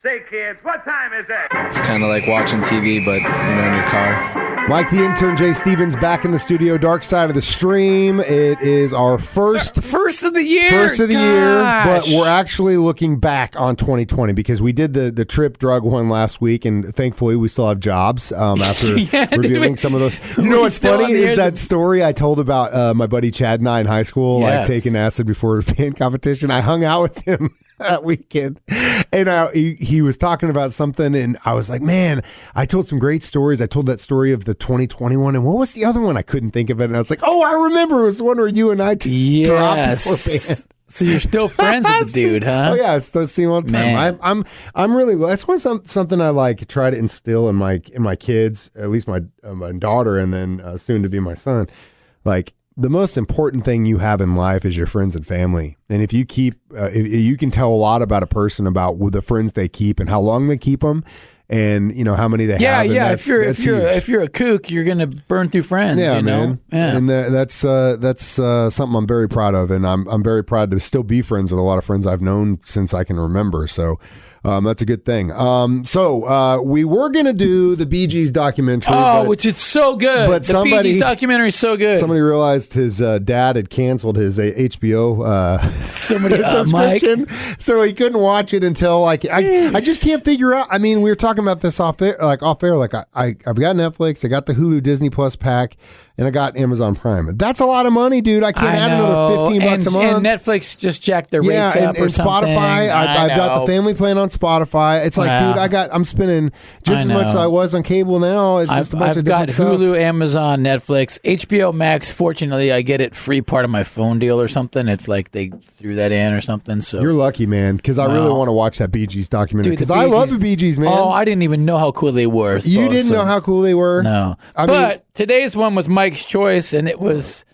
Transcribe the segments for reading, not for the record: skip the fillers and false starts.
Say, kids, what time is it? It's kind of like watching TV, but, in your car. Mike the Intern, Jay Stevens back in the studio, Dark Side of the Stream. It is our first of the year. First of the year, but we're actually looking back on 2020 because we did the trip drug one last week, and thankfully we still have jobs after reviewing some of those. You know what's funny is that story I told about my buddy Chad and I in high school, like taking acid before a band competition. I hung out with him that weekend, and he was talking about something, and I was like, man, I told some great stories. I told that story of the 2021, and what was the other one? I couldn't think of it, and I was like, oh, I remember. It was the one where you and I dropped before band. So you're still friends with the dude, huh? Oh yeah, I still see him all the time. I'm really, that's something I like try to instill in my kids, at least my daughter, and then soon to be my son. Like, the most important thing you have in life is your friends and family. And if you keep, you can tell a lot about a person about the friends they keep and how long they keep them, and how many they have. Yeah. If you're a kook, you're gonna burn through friends. Yeah, man. Yeah. And that's something I'm very proud of, and I'm very proud to still be friends with a lot of friends I've known since I can remember. So. That's a good thing. So we were going to do the Bee Gees documentary. Which is so good. But the Bee Gees documentary is so good. Somebody realized his dad had canceled his HBO subscription. Mike. So he couldn't watch it until, I just can't figure out. I mean, we were talking about this off air. I've got Netflix, I got the Hulu Disney Plus pack, and I got Amazon Prime. That's a lot of money, dude. I can't add another $15 a month. And Netflix just jacked their rates up or something. Spotify, I've got the family plan on Spotify. It's like, dude, I'm spending just as much as I was on cable now. It's just a bunch of different stuff. I've got Hulu, Amazon, Netflix, HBO Max. Fortunately, I get it free part of my phone deal or something. It's like they threw that in or something. So you're lucky, man, because I really want to watch that Bee Gees documentary because I love the Bee Gees, man. Oh, I didn't even know how cool they were. You didn't know how cool they were? No. But today's one was Mike's choice, and it was,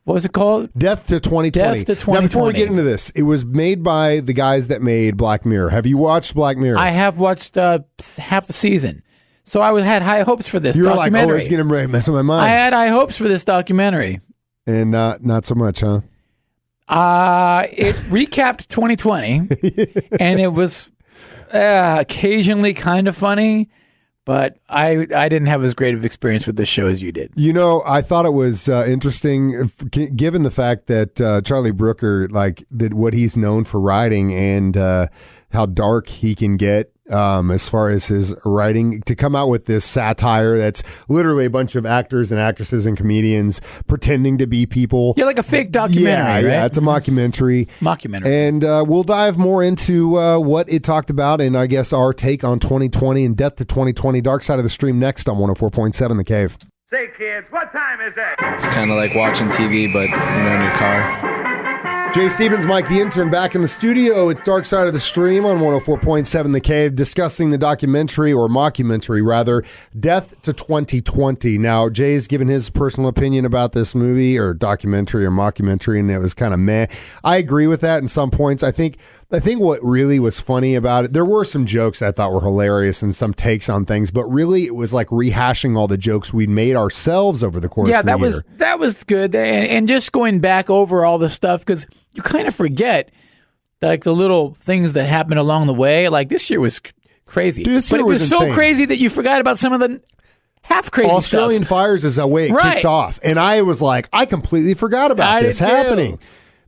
what was it called? Death to 2020. Death to 2020. Now, before we get into this, it was made by the guys that made Black Mirror. Have you watched Black Mirror? I have watched half a season. So I had high hopes for this documentary. Like, oh, it's going to mess with my mind. I had high hopes for this documentary. And not so much, huh? It recapped 2020, and it was occasionally kind of funny. But I didn't have as great of experience with this show as you did. I thought it was interesting, given the fact that Charlie Brooker did what he's known for writing and how dark he can get as far as his writing, to come out with this satire that's literally a bunch of actors and actresses and comedians pretending to be people. Yeah, like a fake documentary, right? Yeah, it's a mockumentary. And we'll dive more into what it talked about and I guess our take on 2020 and Death to 2020. Dark Side of the Stream next on 104.7 The Cave. Say, kids, what time is it? It's kind of like watching TV, but, in your car. Jay Stevens, Mike the Intern, back in the studio. It's Dark Side of the Stream on 104.7 The Cave, discussing the documentary, or mockumentary rather, Death to 2020. Now, Jay's given his personal opinion about this movie, or documentary, or mockumentary, and it was kind of meh. I agree with that in some points. I think what really was funny about it, there were some jokes I thought were hilarious and some takes on things, but really it was like rehashing all the jokes we'd made ourselves over the course of the year. Yeah, that was good. And just going back over all the stuff, because you kind of forget like the little things that happened along the way. Like this year was crazy. But it was so crazy that you forgot about some of the half crazy Australian stuff. fires is the way it kicks off. And I was like, I completely forgot about this happening.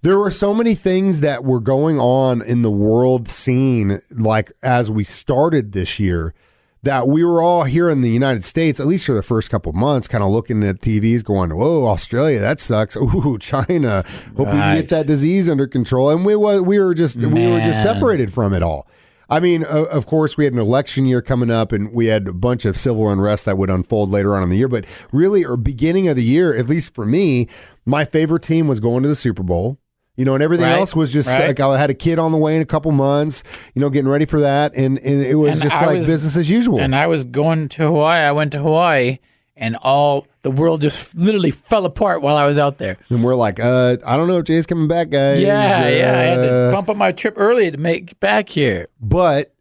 There were so many things that were going on in the world scene, like as we started this year, that we were all here in the United States, at least for the first couple of months, kind of looking at TVs going, whoa, Australia, that sucks. Ooh, China, hope we can get that disease under control. And we were just separated from it all. I mean, of course, we had an election year coming up, and we had a bunch of civil unrest that would unfold later on in the year. But really, or beginning of the year, at least for me, my favorite team was going to the Super Bowl. And everything else was just like I had a kid on the way in a couple months, getting ready for that. And it was business as usual. And I was going to Hawaii. I went to Hawaii, and all the world just literally fell apart while I was out there. And we're like, I don't know if Jay's coming back, guys. Yeah. I had to bump up my trip early to make it back here. But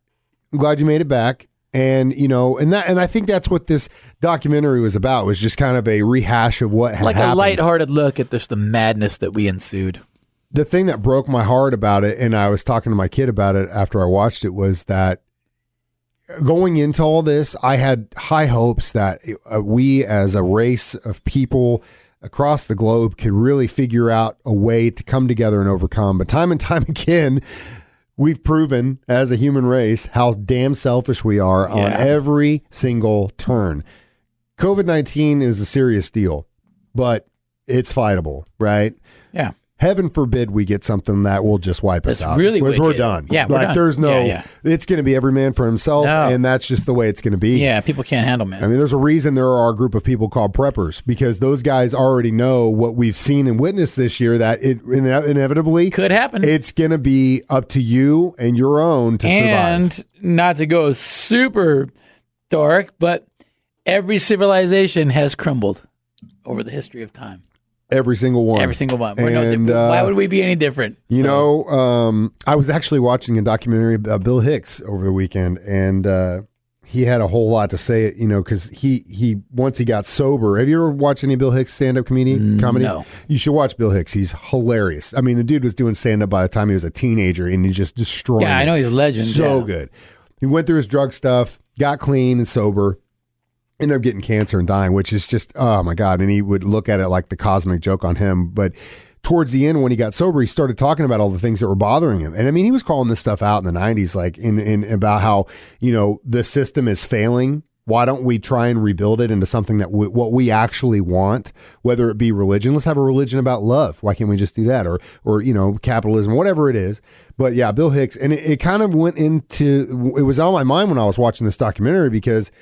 I'm glad you made it back. And and I think that's what this documentary was about, was just kind of a rehash of what had happened. A lighthearted look at just the madness that we ensued. The thing that broke my heart about it, and I was talking to my kid about it after I watched it, was that going into all this, I had high hopes that we as a race of people across the globe could really figure out a way to come together and overcome. But time and time again, we've proven as a human race how damn selfish we are on every single turn. COVID-19 is a serious deal, but it's fightable, right? Yeah. Heaven forbid we get something that will just wipe us out. Really because wicked. we're done. Yeah, we're done. There's no, Yeah. it's going to be every man for himself, and that's just the way it's going to be. Yeah, people can't handle, man. I mean, there's a reason there are a group of people called preppers, because those guys already know what we've seen and witnessed this year, that it inevitably could happen. It's going to be up to you and your own to survive. And not to go super dark, but every civilization has crumbled over the history of time. Every single one. Every single one. We're no different. Why would we be any different? You know, I was actually watching a documentary about Bill Hicks over the weekend, and he had a whole lot to say, you know, because he once he got sober. Have you ever watched any Bill Hicks stand-up comedy? No. You should watch Bill Hicks. He's hilarious. I mean, the dude was doing stand-up by the time he was a teenager, and he just destroyed it. I know he's a legend. So good. He went through his drug stuff, got clean and sober, ended up getting cancer and dying, which is just, oh my God. And he would look at it like the cosmic joke on him. But towards the end, when he got sober, he started talking about all the things that were bothering him. And I mean, he was calling this stuff out in the 90s, like in about how, you know, the system is failing. Why don't we try and rebuild it into something that what we actually want, whether it be religion? Let's have a religion about love. Why can't we just do that? Or you know, capitalism, whatever it is. But yeah, Bill Hicks. And it kind of went into, it was on my mind when I was watching this documentary, because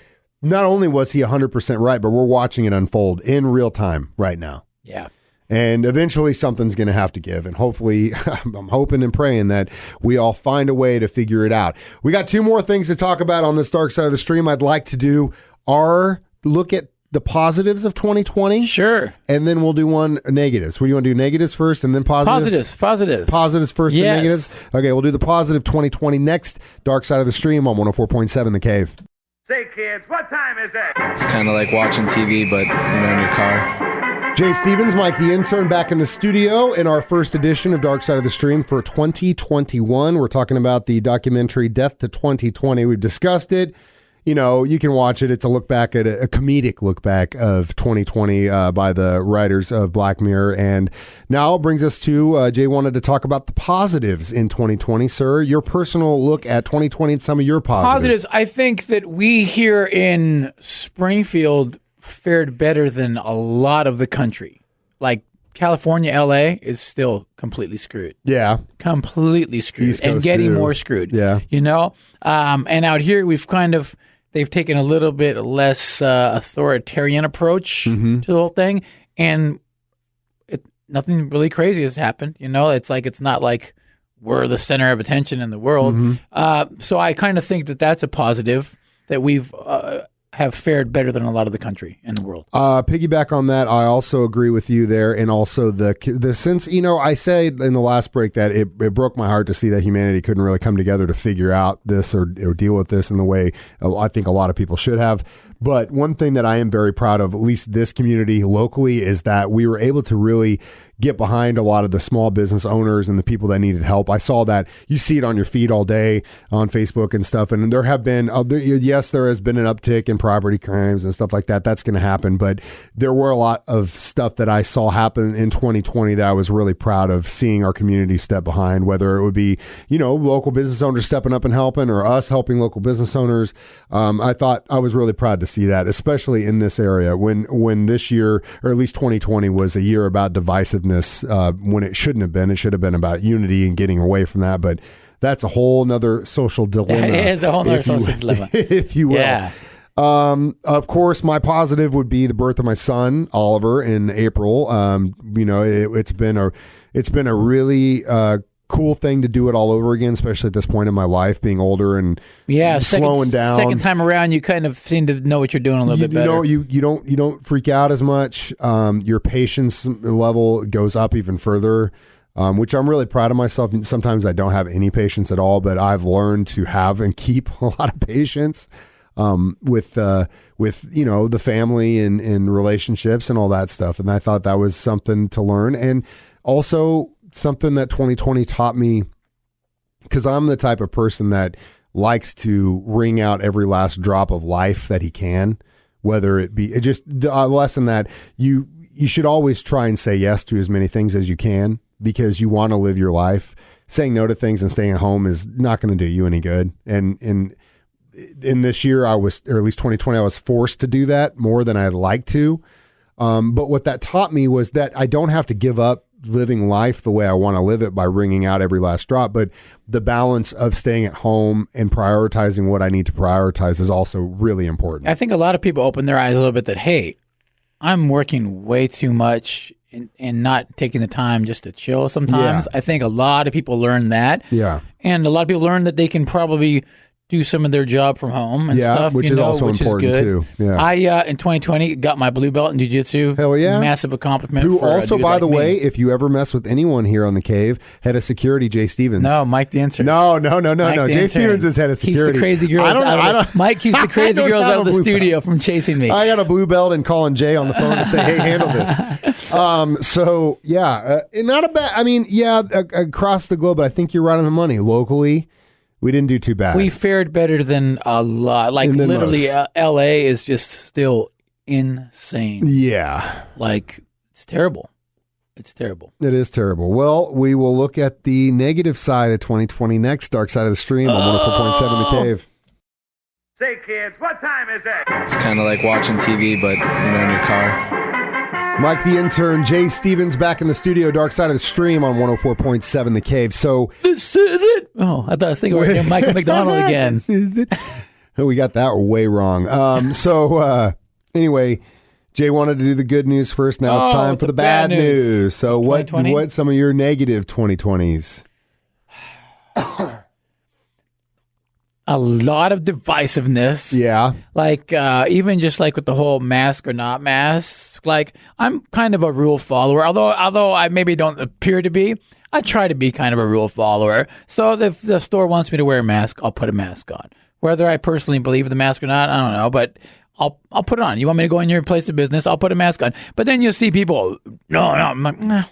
not only was he 100% right, but we're watching it unfold in real time right now. Yeah. And eventually something's going to have to give. And hopefully, I'm hoping and praying that we all find a way to figure it out. We got two more things to talk about on this dark side of the stream. I'd like to do our look at the positives of 2020. Sure. And then we'll do one negatives. What do you want to do? Negatives first and then positives? Positives. Positives first and negatives? Okay, we'll do the positive 2020 next. Dark side of the stream on 104.7 The Cave. Say, kids, what time is it? It's kind of like watching TV, but, you know, in your car. Jay Stevens, Mike the Intern, back in the studio in our first edition of Dark Side of the Stream for 2021. We're talking about the documentary Death to 2020. We've discussed it. You know, you can watch it. It's a look back at a comedic look back of 2020 by the writers of Black Mirror. And now it brings us to, Jay wanted to talk about the positives in 2020. Sir, your personal look at 2020 and some of your positives. I think that we here in Springfield fared better than a lot of the country. Like California, LA is still completely screwed. Yeah. Completely screwed. East Coast and getting too. more screwed. Yeah. You know? And out here, they've taken a little bit less authoritarian approach to the whole thing. And nothing really crazy has happened. You know, it's not like we're the center of attention in the world. So I kind of think that that's a positive, that we've have fared better than a lot of the country and the world. Piggyback on that, I also agree with you there, and also the sense, you know, I said in the last break that it broke my heart to see that humanity couldn't really come together to figure out this or deal with this in the way I think a lot of people should have. But one thing that I am very proud of, at least this community locally, is that we were able to really get behind a lot of the small business owners and the people that needed help. I saw that. You see it on your feed all day on Facebook and stuff. And there have been, yes, there has been an uptick in property crimes and stuff like that. That's going to happen. But there were a lot of stuff that I saw happen in 2020 that I was really proud of seeing our community step behind, whether it would be, you know, local business owners stepping up and helping, or us helping local business owners. I thought I was really proud to see that, especially in this area when this year, or at least 2020, was a year about divisiveness when it shouldn't have been. It should have been about unity and getting away from that. But that's a whole nother social dilemma. It's a whole nother social dilemma, if you will. Yeah. Of course, my positive would be the birth of my son, Oliver, in April. You know, it's been a really cool thing to do it all over again, especially at this point in my life, being older and slowing down. Second time around, you kind of seem to know what you're doing a little bit better. You don't freak out as much. Your patience level goes up even further, which I'm really proud of myself. Sometimes I don't have any patience at all, but I've learned to have and keep a lot of patience with you know, the family and relationships and all that stuff. And I thought that was something to learn, and also something that 2020 taught me, because I'm the type of person that likes to wring out every last drop of life that he can, whether it be just a lesson that you should always try and say yes to as many things as you can because you want to live your life. Saying no to things and staying at home is not going to do you any good. And in this year, or at least 2020, I was forced to do that more than I'd like to. But what that taught me was that I don't have to give up living life the way I want to live it by wringing out every last drop. But the balance of staying at home and prioritizing what I need to prioritize is also really important. I think a lot of people open their eyes a little bit that, hey, I'm working way too much and not taking the time just to chill sometimes. Yeah. I think a lot of people learn that. Yeah. And a lot of people learn that they can probably do some of their job from home and stuff. Which is also important too. Yeah. I, in 2020, got my blue belt in jiu-jitsu. Hell yeah. Massive accomplishment. Who for also, a dude by like the me. way, if you ever mess with anyone here on the Cave, head of security, Jay Stevens. No, Mike the Intern. No. Mike the Jay Intern Stevens is head of security. Keeps the crazy girls Mike keeps the crazy girls out of the studio from chasing me. I got a blue belt and calling Jay on the phone to say, hey, handle this. Not a bad, across the globe, I think you're right on the money. Locally, we didn't do too bad. We fared better than a lot. Like literally, LA is just still insane. Yeah. Like, it's terrible. It's terrible. It is terrible. Well, we will look at the negative side of 2020 next. Dark Side of the Stream on 104.7 The Cave. Say, kids, what time is it? It's kind of like watching TV, but, in your car. Mike the Intern, Jay Stevens back in the studio, Dark Side of the Stream on 104.7 The Cave. So this is it. Oh, I thought I was thinking we're getting Michael McDonald again. This is it. We got that way wrong. Anyway, Jay wanted to do the good news first. Now it's time for the bad news. So what some of your negative 2020s? A lot of divisiveness. Yeah. Like, even just like with the whole mask or not mask, like, I'm kind of a rule follower, although I maybe don't appear to be. I try to be kind of a rule follower. So if the store wants me to wear a mask, I'll put a mask on. Whether I personally believe in the mask or not, I don't know, but I'll put it on. You want me to go in your place of business? I'll put a mask on. But then you'll see people, no, I'm like, nah.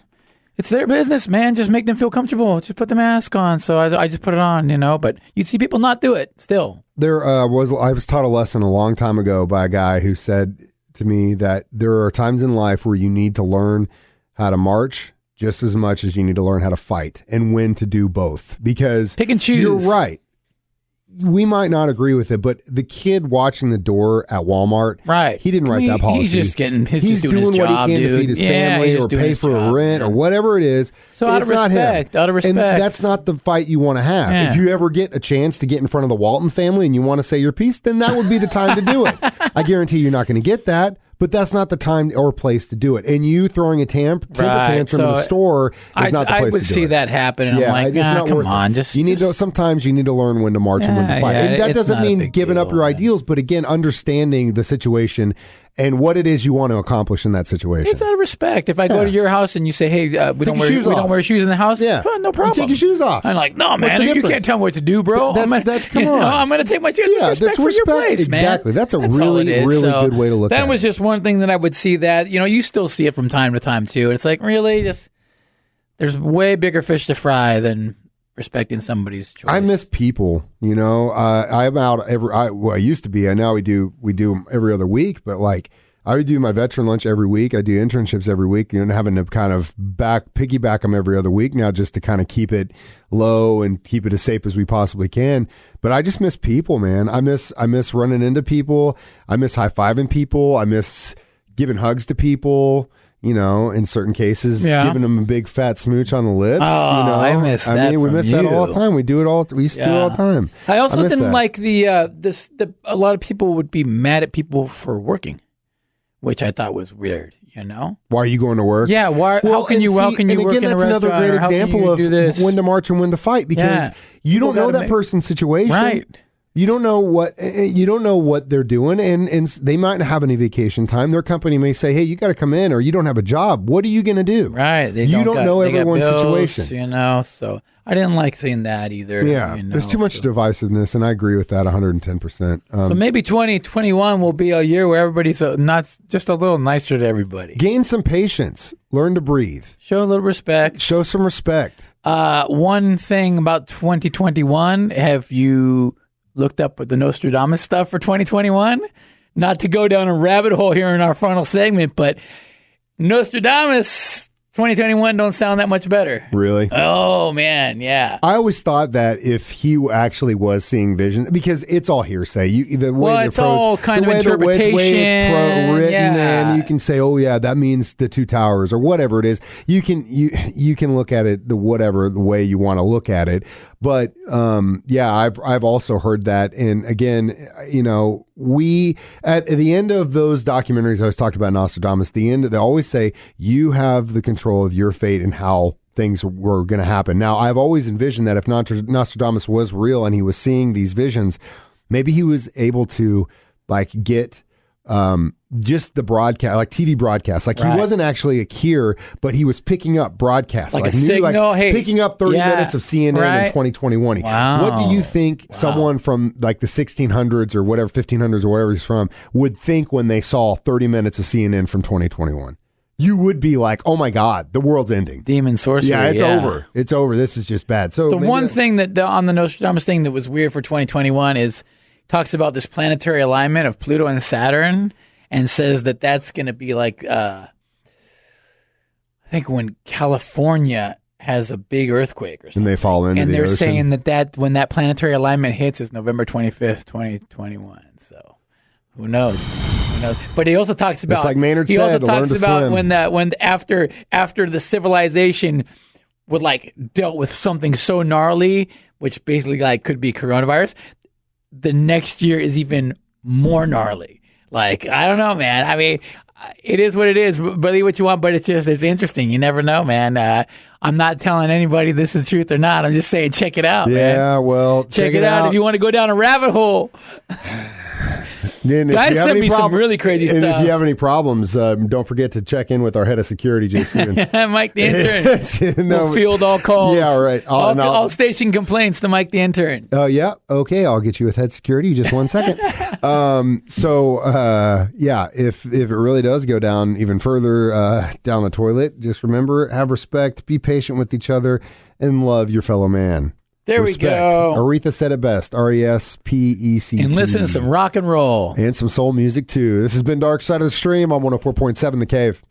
It's their business, man. Just make them feel comfortable. Just put the mask on. So I just put it on, but you'd see people not do it still. I was taught a lesson a long time ago by a guy who said to me that there are times in life where you need to learn how to march just as much as you need to learn how to fight and when to do both. Because pick and choose. You're right. We might not agree with it, but the kid watching the door at Walmart, right? He didn't write that policy. He's just getting. He's doing doing his what job, he can to feed his family or pay for a rent or whatever it is. So out of respect, and that's not the fight you want to have. Yeah. If you ever get a chance to get in front of the Walton family and you want to say your piece, then that would be the time to do it. I guarantee you're not going to get that. But that's not the time or place to do it. And you throwing a temper tantrum in the store is not the place to do it. I would see that happen, and I'm like, come on. Sometimes you need to learn when to march and when to fight. And that doesn't mean giving up your ideals, but again, understanding the situation and what it is you want to accomplish in that situation. It's out of respect. If I go to your house and you say, hey, we don't wear shoes in the house, fine, no problem. Take your shoes off. I'm like, no, man, you can't tell me what to do, bro. Come on. I'm going to take my shoes. That's respect for your place, man. Exactly. That's a really good way to look at it. That was just one thing that I would see that, you still see it from time to time, too. It's like, really, there's way bigger fish to fry than respecting somebody's choice. I miss people, I'm out I used to be. I know we do them every other week, but like I would do my veteran lunch every week. I do internships every week, having to kind of piggyback them every other week now just to kind of keep it low and keep it as safe as we possibly can. But I just miss people, man. I miss running into people. I miss high-fiving people. I miss giving hugs to people. In certain cases, giving them a big fat smooch on the lips. I miss that. I mean, we miss that all the time. We do it all. We used to do it all the time. I also didn't like a lot of people would be mad at people for working, which I thought was weird. Why are you going to work? Yeah. Why? How can you work in a restaurant? That's another great example of when to march and when to fight because you don't know that person's situation. Right. You don't know what they're doing, and they might not have any vacation time. Their company may say, "Hey, you got to come in, or you don't have a job. What are you going to do?" Right? You don't know everyone's situation. So I didn't like seeing that either. Yeah, there's too much divisiveness, and I agree with that 110%. So maybe 2021 will be a year where everybody's not just a little nicer to everybody. Gain some patience. Learn to breathe. Show a little respect. Show some respect. One thing about 2021: have you looked up the Nostradamus stuff for 2021. Not to go down a rabbit hole here in our final segment, but Nostradamus 2021 don't sound that much better. Really? Oh, man, yeah. I always thought that if he actually was seeing visions, because it's all hearsay. It's all kind of interpretation. The way it's written, yeah. and you can say, "Oh, yeah, that means the two towers," or whatever it is. You can look at it the way you want to look at it. But I've also heard that, and again, we at the end of those documentaries I was talking about Nostradamus, they always say you have the control of your fate and how things were going to happen. Now, I've always envisioned that if Nostradamus was real and he was seeing these visions, maybe he was able to get just the broadcast, like TV broadcasts. Like, right. He wasn't actually a seer, but he was picking up broadcasts. Like a signal, picking up 30 minutes of CNN in 2020. Wow. What do you think someone from like the 1600s or whatever, 1500s or whatever he's from, would think when they saw 30 minutes of CNN from 2021? You would be like, oh my God, the world's ending. Demon sorcery. Yeah, it's over. It's over. This is just bad. So the one thing that on the Nostradamus thing that was weird for 2021 is talks about this planetary alignment of Pluto and Saturn and says that that's going to be like, I think when California has a big earthquake or something. And they fall into the ocean. And they're saying that when that planetary alignment hits is November 25th, 2021. So who knows? But he also talks about, it's like Maynard said, he also talks about when after the civilization would dealt with something so gnarly, which basically could be coronavirus, the next year is even more gnarly. I don't know, man. I mean, it is what it is. Believe what you want, but it's interesting. You never know, man. I'm not telling anybody this is truth or not. I'm just saying, check it out, man. Yeah, well, check it out if you want to go down a rabbit hole. Guys sent me some really crazy stuff. And if you have any problems, don't forget to check in with our head of security, Jay Stevens. Mike the Intern. We'll field all calls. Yeah, right. All station complaints to Mike the Intern. Yeah. Okay, I'll get you with head security. Just 1 second. If it really does go down even further down the toilet, just remember, have respect, be patient with each other, and love your fellow man. There Respect. We go. Aretha said it best. RESPECT. And listen to some rock and roll. And some soul music, too. This has been Dark Side of the Stream on 104.7 The Cave.